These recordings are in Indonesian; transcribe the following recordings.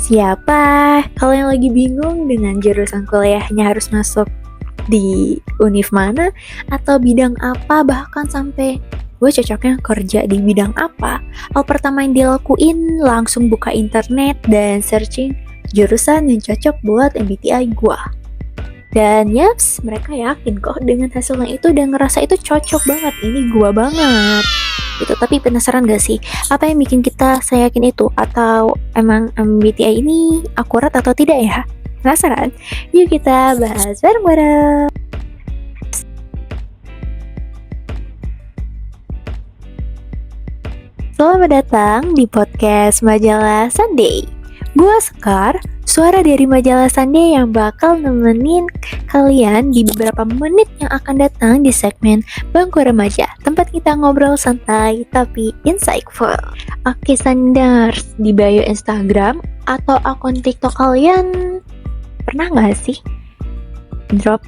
Siapa? Kalau yang lagi bingung dengan jurusan kuliahnya harus masuk di univ mana atau bidang apa, bahkan sampai gue cocoknya kerja di bidang apa, hal pertama yang dilakuin langsung buka internet dan searching jurusan yang cocok buat MBTI gue. Dan yaps, mereka yakin kok dengan hasilnya itu dan ngerasa itu cocok banget, ini gue banget gitu. Tapi penasaran gak sih, apa yang bikin kita seyakin itu? Atau emang MBTI ini akurat atau tidak ya? Penasaran? Yuk kita bahas bareng-bareng. Selamat datang di podcast Majalah Sunday. Gua Sekar, suara dari Majalah Sunday yang bakal nemenin kalian di beberapa menit yang akan datang di segmen Bangku Remaja, tempat kita ngobrol santai tapi insightful. Oke Sanders, di bio Instagram atau akun TikTok kalian pernah gak sih drop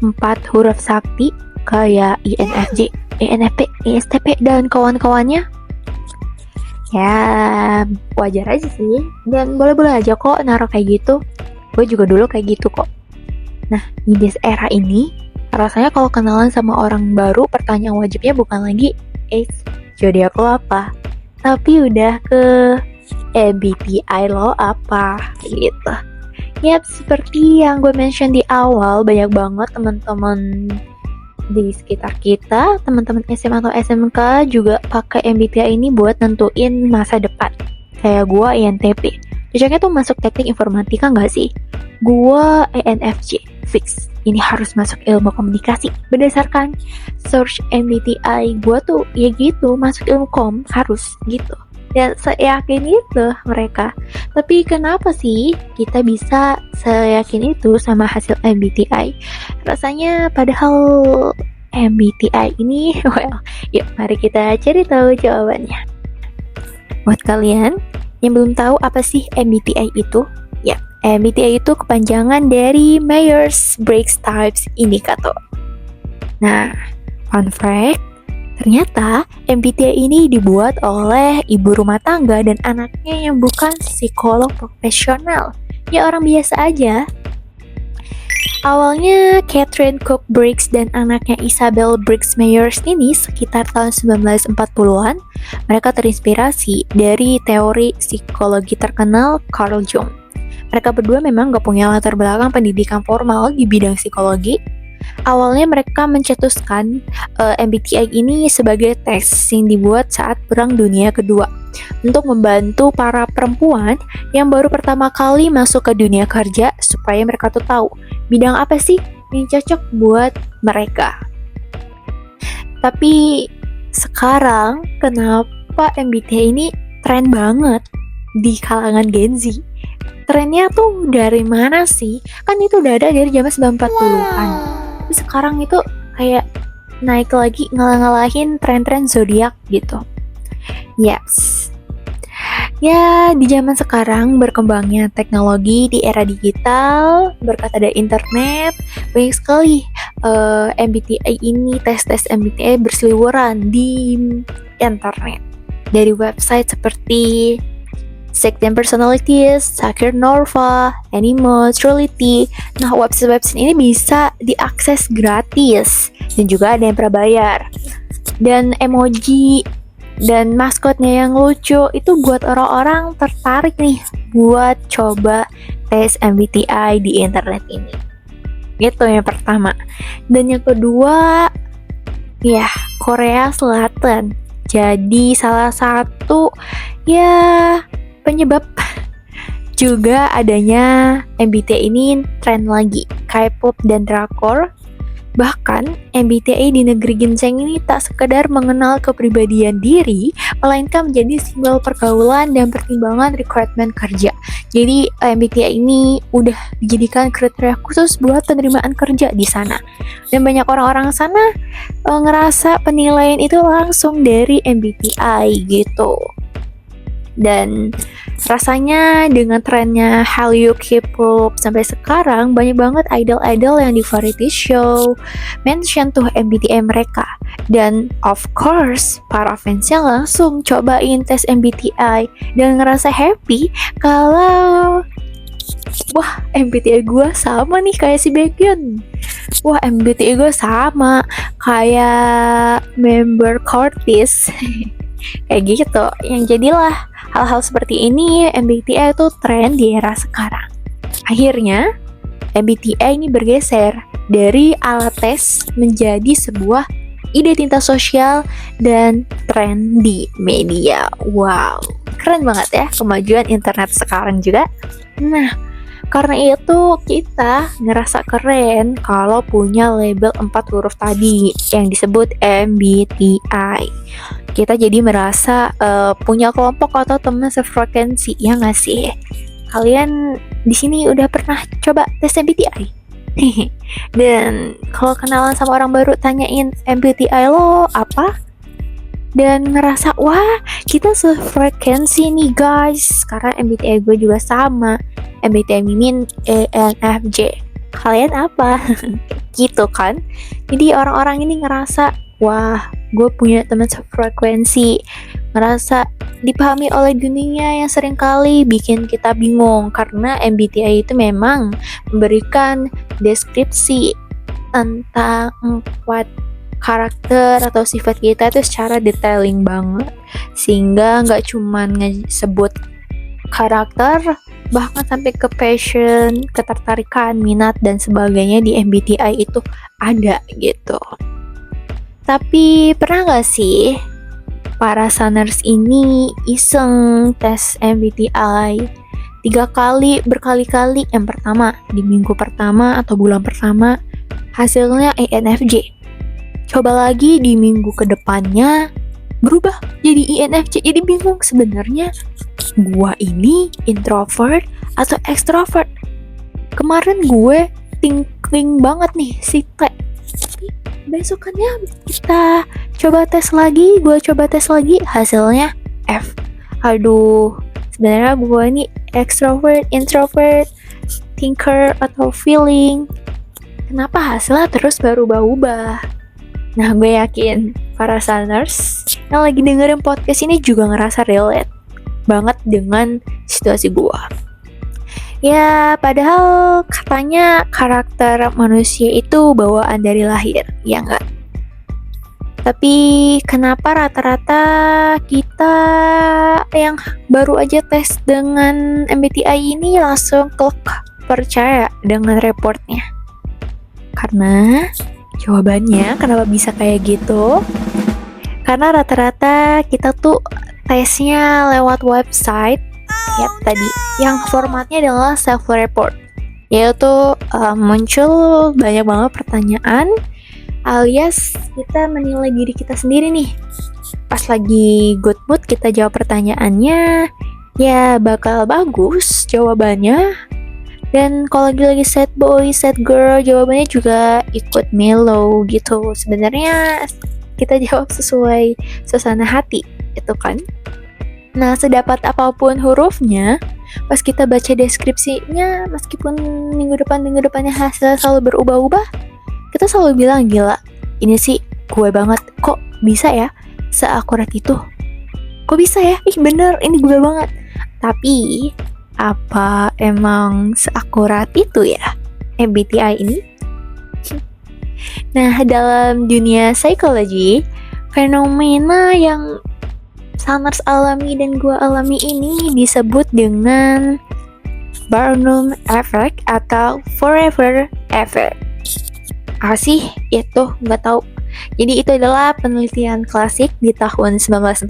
4 huruf sakti kayak INFJ, ENFP, ESTP, dan kawan-kawannya? Ya wajar aja sih, dan boleh-boleh aja kok naruh kayak gitu. Gue juga dulu kayak gitu kok. Nah, di era ini rasanya kalau kenalan sama orang baru, pertanyaan wajibnya bukan lagi zodiak lo apa, tapi udah ke MBTI lo apa gitu. Yap, seperti yang gue mention di awal, banyak banget teman-teman di sekitar kita, teman-teman SMA atau SMK juga pakai MBTI ini buat nentuin masa depan. Kayak gua INTP, cocoknya tuh masuk teknik informatika nggak sih? Gua ENFJ, fix ini harus masuk ilmu komunikasi. Berdasarkan search MBTI gua tuh ya gitu, masuk ilmu kom harus gitu. Dan seyakin itu mereka. Tapi kenapa sih kita bisa seyakin itu sama hasil MBTI? Rasanya padahal MBTI ini, well, yuk mari kita cari tahu jawabannya. Buat kalian yang belum tahu apa sih MBTI itu? Ya, MBTI itu kepanjangan dari Myers-Briggs Types Indicator. Nah, fun fact, ternyata MBTI ini dibuat oleh ibu rumah tangga dan anaknya yang bukan psikolog profesional. Ya orang biasa aja. Awalnya Catherine Cook Briggs dan anaknya Isabel Briggs Myers ini sekitar tahun 1940-an, mereka terinspirasi dari teori psikologi terkenal Carl Jung. Mereka berdua memang gak punya latar belakang pendidikan formal di bidang psikologi. Awalnya mereka mencetuskan MBTI ini sebagai tes yang dibuat saat Perang Dunia Kedua untuk membantu para perempuan yang baru pertama kali masuk ke dunia kerja supaya mereka tuh tahu bidang apa sih yang cocok buat mereka. Tapi sekarang kenapa MBTI ini tren banget di kalangan Gen Z? Trennya tuh dari mana sih? Kan itu udah ada dari zaman 1940-an. Tapi sekarang itu kayak naik lagi ngalahin tren-tren zodiak gitu. Yes. Ya, di zaman sekarang berkembangnya teknologi di era digital, berkat ada internet, banyak sekali MBTI ini, tes-tes MBTI berseliweran di internet. Dari website seperti Second Personalities, Sakir Norva, Animo, Truity. Nah, website-website ini bisa diakses gratis dan juga ada yang prabayar. Dan emoji dan maskotnya yang lucu itu buat orang-orang tertarik nih buat coba tes MBTI di internet ini. Itu yang pertama. Dan yang kedua, ya Korea Selatan. Jadi salah satu ya penyebab juga adanya MBTI ini tren lagi, K-pop dan drakor. Bahkan MBTI di negeri ginseng ini tak sekedar mengenal kepribadian diri, melainkan menjadi simbol pergaulan dan pertimbangan rekrutmen kerja. Jadi MBTI ini udah dijadikan kriteria khusus buat penerimaan kerja di sana. Dan banyak orang-orang sana ngerasa penilaian itu langsung dari MBTI gitu. Dan rasanya dengan trennya Hallyu K-pop sampai sekarang, banyak banget idol-idol yang di variety show mention tuh MBTI mereka. Dan of course, para fansnya langsung cobain tes MBTI dan ngerasa happy kalau Wah, MBTI gue sama nih kayak si Baekhyun. Wah, MBTI gue sama kayak member Cortis. Kayak gitu. Yang jadilah hal-hal seperti ini MBTI itu tren di era sekarang. Akhirnya MBTI ini bergeser dari alat tes menjadi sebuah identitas sosial dan tren di media. Wow, keren banget ya kemajuan internet sekarang juga. Nah, karena itu kita ngerasa keren kalau punya label 4 huruf tadi yang disebut MBTI. Kita jadi merasa punya kelompok atau teman sefrekuensi, ya nggak sih? Kalian di sini udah pernah coba tes MBTI? Dan kalau kenalan sama orang baru tanyain MBTI lo apa? Dan ngerasa wah kita sefrekuensi nih guys, karena MBTI gue juga sama, MBTI Mimin ENFJ. Kalian apa? Gitu kan. Jadi orang-orang ini ngerasa wah gue punya teman sefrekuensi, ngerasa dipahami oleh dunia yang seringkali bikin kita bingung, karena MBTI itu memang memberikan deskripsi tentang 4 karakter atau sifat kita itu secara detailing banget, sehingga nggak cuman ngesebut karakter, bahkan sampai ke passion, ketertarikan, minat dan sebagainya di MBTI itu ada gitu. Tapi pernah nggak sih para Saners ini iseng tes MBTI 3 kali berkali-kali? Yang pertama di minggu pertama atau bulan pertama hasilnya ENFJ. Coba lagi di minggu kedepannya berubah jadi INFJ. Jadi bingung sebenarnya gua ini introvert atau extrovert. Kemarin gue thinking banget nih si T. Tapi besokannya kita coba tes lagi, gue coba tes lagi, hasilnya F. Aduh, sebenarnya gue ini extrovert, introvert, thinker atau feeling. Kenapa hasilnya terus berubah-ubah? Nah, gue yakin para Saners yang lagi dengerin podcast ini juga ngerasa relate banget dengan situasi gue. Ya, padahal katanya karakter manusia itu bawaan dari lahir, ya enggak? Tapi kenapa rata-rata kita yang baru aja tes dengan MBTI ini langsung klik percaya dengan reportnya? Karena jawabannya kenapa bisa kayak gitu? Karena rata-rata kita tuh tesnya lewat website ya tadi, yang formatnya adalah self-report, yaitu muncul banyak banget pertanyaan, alias kita menilai diri kita sendiri nih. Pas lagi good mood kita jawab pertanyaannya, ya bakal bagus jawabannya. Dan kalau lagi sad boy, sad girl, jawabannya juga ikut mellow gitu. Sebenarnya kita jawab sesuai suasana hati, itu kan. Nah, sedapat apapun hurufnya, pas kita baca deskripsinya, meskipun minggu depannya hasil selalu berubah-ubah, kita selalu bilang, gila, ini sih gue banget. Kok bisa ya seakurat itu? Kok bisa ya? Ih bener, ini gue banget. Tapi apa emang seakurat itu ya MBTI ini? Nah, dalam dunia psikologi, fenomena yang Saners alami dan gua alami ini disebut dengan Barnum Effect atau Forever Effect. Apa sih itu? Nggak tahu. Jadi itu adalah penelitian klasik di tahun 1948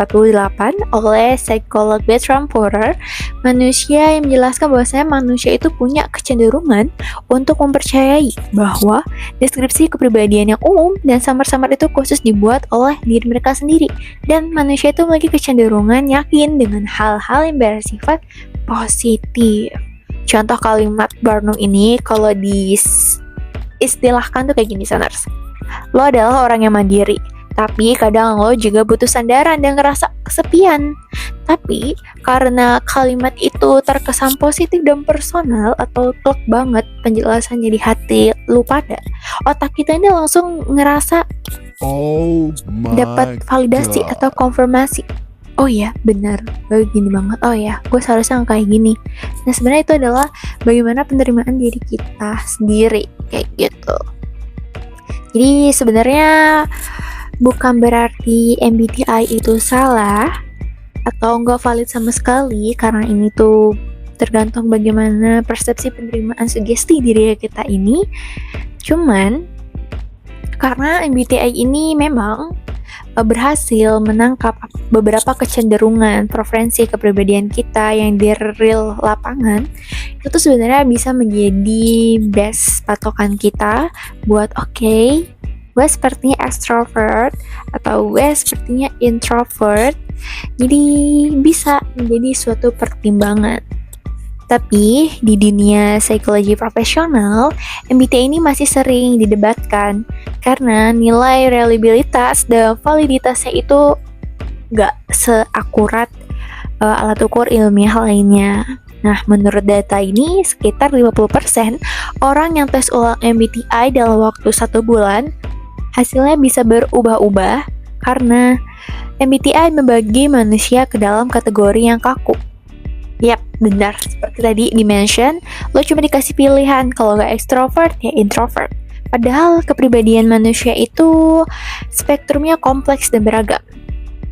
oleh psikolog Bertram Potter, manusia yang menjelaskan bahwasanya manusia itu punya kecenderungan untuk mempercayai bahwa deskripsi kepribadian yang umum dan samar-samar itu khusus dibuat oleh diri mereka sendiri, dan manusia itu memiliki kecenderungan yakin dengan hal-hal yang bersifat positif. Contoh kalimat Barnum ini kalau diistilahkan tuh kayak gini, Saners. Lo adalah orang yang mandiri, tapi kadang lo juga butuh sandaran dan ngerasa kesepian. Tapi karena kalimat itu terkesan positif dan personal atau klek banget penjelasannya di hati lu pada, otak kita ini langsung ngerasa dapat validasi atau konfirmasi. oh iya benar, gini banget, oh ya gue seharusnya kayak gini. Nah sebenarnya itu adalah bagaimana penerimaan diri kita sendiri kayak gitu. Jadi sebenarnya bukan berarti MBTI itu salah atau nggak valid sama sekali, karena ini tuh tergantung bagaimana persepsi penerimaan sugesti diri kita ini. Cuman karena MBTI ini memang berhasil menangkap beberapa kecenderungan preferensi kepribadian kita yang di real lapangan, itu sebenarnya bisa menjadi best patokan kita buat oke, gue sepertinya extrovert atau gue sepertinya introvert, jadi bisa menjadi suatu pertimbangan. Tapi di dunia psikologi profesional, MBTI ini masih sering didebatkan karena nilai reliabilitas dan validitasnya itu gak seakurat alat ukur ilmiah lainnya. Nah, menurut data ini, sekitar 50% orang yang tes ulang MBTI dalam waktu 1 bulan, hasilnya bisa berubah-ubah karena MBTI membagi manusia ke dalam kategori yang kaku. Yap, benar. Seperti tadi di-mention, lo cuma dikasih pilihan kalau nggak extrovert, ya introvert. Padahal kepribadian manusia itu spektrumnya kompleks dan beragam.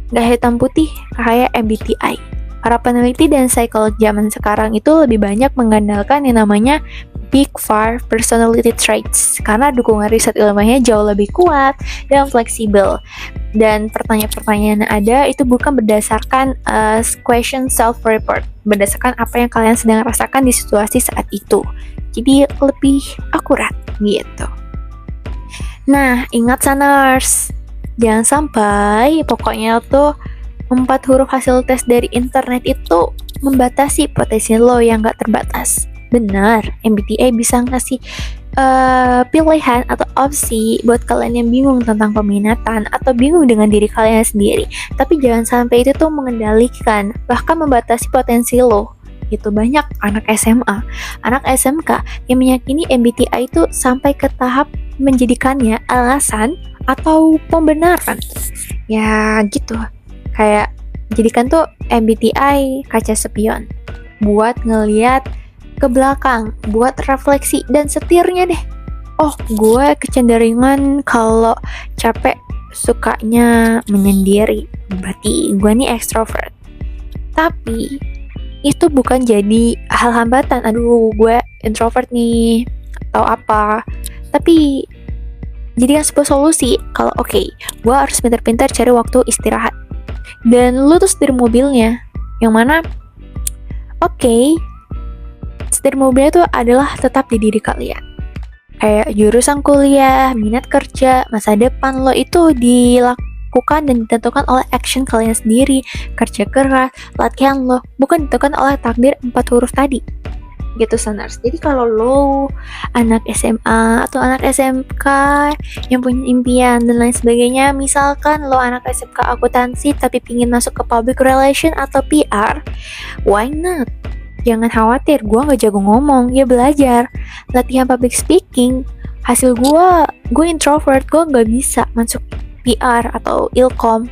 Nggak hitam putih kayak MBTI. Para peneliti dan psikolog zaman sekarang itu lebih banyak mengandalkan yang namanya Big Five personality traits karena dukungan riset ilmiahnya jauh lebih kuat dan fleksibel. Dan pertanyaan-pertanyaan yang ada itu bukan berdasarkan question self-report, berdasarkan apa yang kalian sedang rasakan di situasi saat itu. Jadi lebih akurat gitu. Nah, ingat saners, jangan sampai pokoknya tuh 4 huruf hasil tes dari internet itu membatasi potensi lo yang gak terbatas. Benar, MBTI bisa ngasih pilihan atau opsi buat kalian yang bingung tentang peminatan atau bingung dengan diri kalian sendiri. Tapi jangan sampai itu tuh mengendalikan, bahkan membatasi potensi lo. Itu banyak anak SMA, anak SMK yang meyakini MBTI itu sampai ke tahap menjadikannya alasan atau pembenaran. Ya gitu, kayak jadikan tuh MBTI kaca spion buat ngeliat ke belakang, buat refleksi dan setirnya deh. Oh, gue kecenderungan kalau capek sukanya menyendiri, berarti gue nih extrovert. Tapi itu bukan jadi hal hambatan, aduh gue introvert nih atau apa. Tapi jadikan sebuah solusi kalau oke, gue harus pintar-pintar cari waktu istirahat. Dan lu tuh setir mobilnya, yang mana oke, setir mobilnya itu adalah tetap di diri kalian. Kayak jurusan kuliah, minat kerja, masa depan lo itu dilakukan dan ditentukan oleh action kalian sendiri, kerja keras, latihan lo, bukan ditentukan oleh takdir 4 huruf tadi. Gitu saners. Jadi kalau lo anak SMA atau anak SMK yang punya impian dan lain sebagainya, misalkan lo anak SMK akuntansi tapi pingin masuk ke public relation atau PR, why not? Jangan khawatir, gue gak jago ngomong, ya belajar. Latihan public speaking, hasil gue introvert, gue gak bisa masuk PR atau ilkom.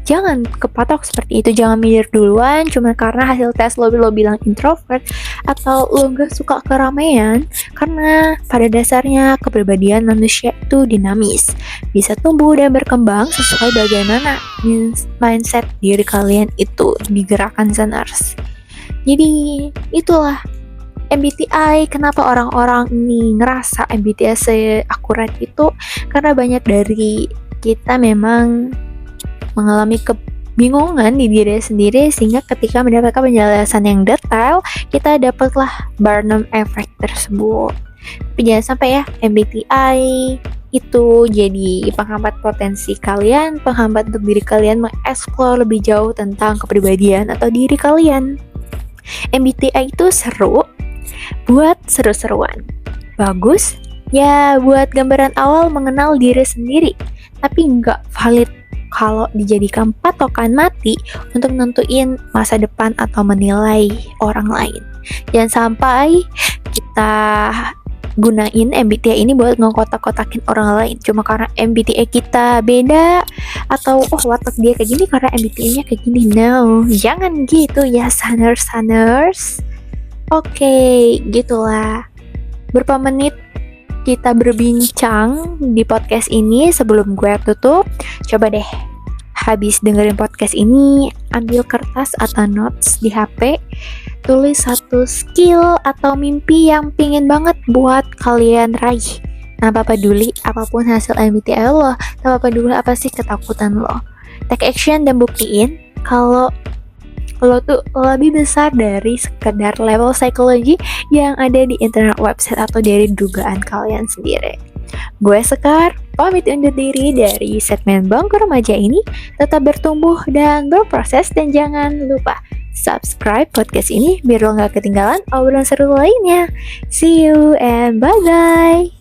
Jangan kepatok seperti itu, jangan minder duluan cuma karena hasil tes lo bilang introvert atau lo gak suka keramaian, karena pada dasarnya kepribadian manusia itu dinamis, bisa tumbuh dan berkembang sesuai bagaimana mindset diri kalian itu digerakkan saners. Jadi itulah MBTI. Kenapa orang-orang ini ngerasa MBTI seakurat itu, karena banyak dari kita memang mengalami kebingungan di diri sendiri, sehingga ketika mendapatkan penjelasan yang detail, kita dapatlah Barnum Effect tersebut. Tapi jangan sampai ya MBTI itu jadi penghambat potensi kalian, penghambat untuk diri kalian mengeksplor lebih jauh tentang kepribadian atau diri kalian. MBTI itu seru buat seru-seruan, bagus ya buat gambaran awal mengenal diri sendiri, tapi nggak valid kalau dijadikan patokan mati untuk nentuin masa depan atau menilai orang lain. Jangan sampai kita gunain MBTI ini buat ngekotak-kotakin orang lain cuma karena MBTI kita beda, atau watak dia kayak gini karena MBTI-nya kayak gini. No, jangan gitu ya saners. Oke, gitulah berapa menit kita berbincang di podcast ini. Sebelum gue tutup, coba deh habis dengerin podcast ini, ambil kertas atau notes di HP, tulis satu skill atau mimpi yang pingin banget buat kalian raih. Tanpa peduli apapun hasil MBTI lo, tanpa peduli apa sih ketakutan lo. Take action dan buktiin kalau lo tuh lebih besar dari sekedar level psikologi yang ada di internet website atau dari dugaan kalian sendiri. Gue Sekar, pamit undur diri dari segmen Bangku Remaja ini. Tetap bertumbuh dan berproses, dan jangan lupa subscribe podcast ini biar lo gak ketinggalan obrolan seru lainnya. See you and bye-bye.